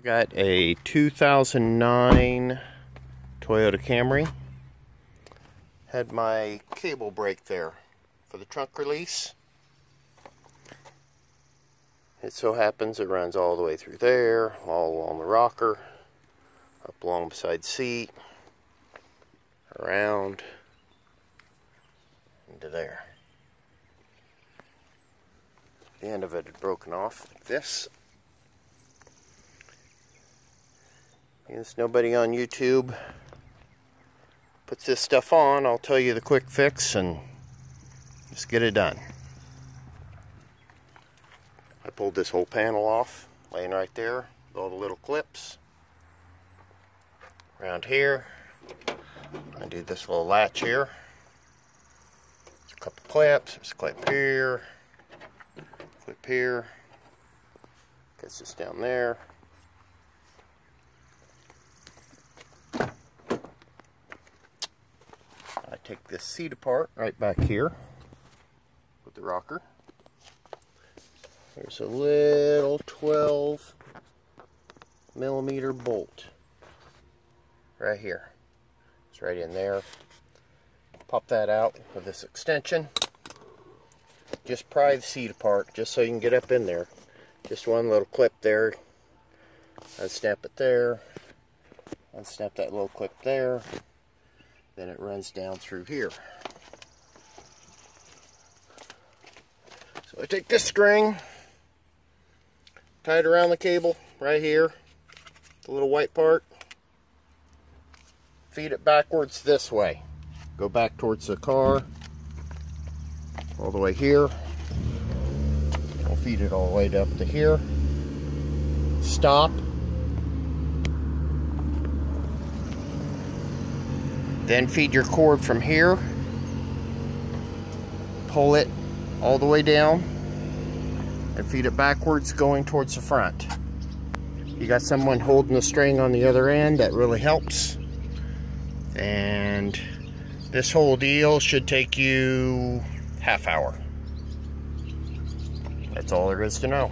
Got a 2009 Toyota Camry. Had my cable break there for the trunk release. It so happens it runs all the way through there, all along the rocker, up along the side seat, around, into there. The end of it had broken off like this. Since nobody on YouTube puts this stuff on, I'll tell you the quick fix and just get it done. I pulled this whole panel off, laying right there with all the little clips. Around here, I do this little latch here. There's a couple clips, there's a clip here, clip here, gets this down there. I take this seat apart right back here with the rocker. There's a little 12mm bolt right here. It's right in there. Pop that out with this extension. Just pry the seat apart just so you can get up in there. Just one little clip there. Unsnap it there. Unsnap that little clip there. Then it runs down through here. So I take this string, tie it around the cable right here, the little white part, feed it backwards this way. Go back towards the car, all the way here. I'll feed it all the way up to here. Stop. Then feed your cord from here, pull it all the way down, and feed it backwards going towards the front. You got someone holding the string on the other end, that really helps. And this whole deal should take you half hour. That's all there is to know.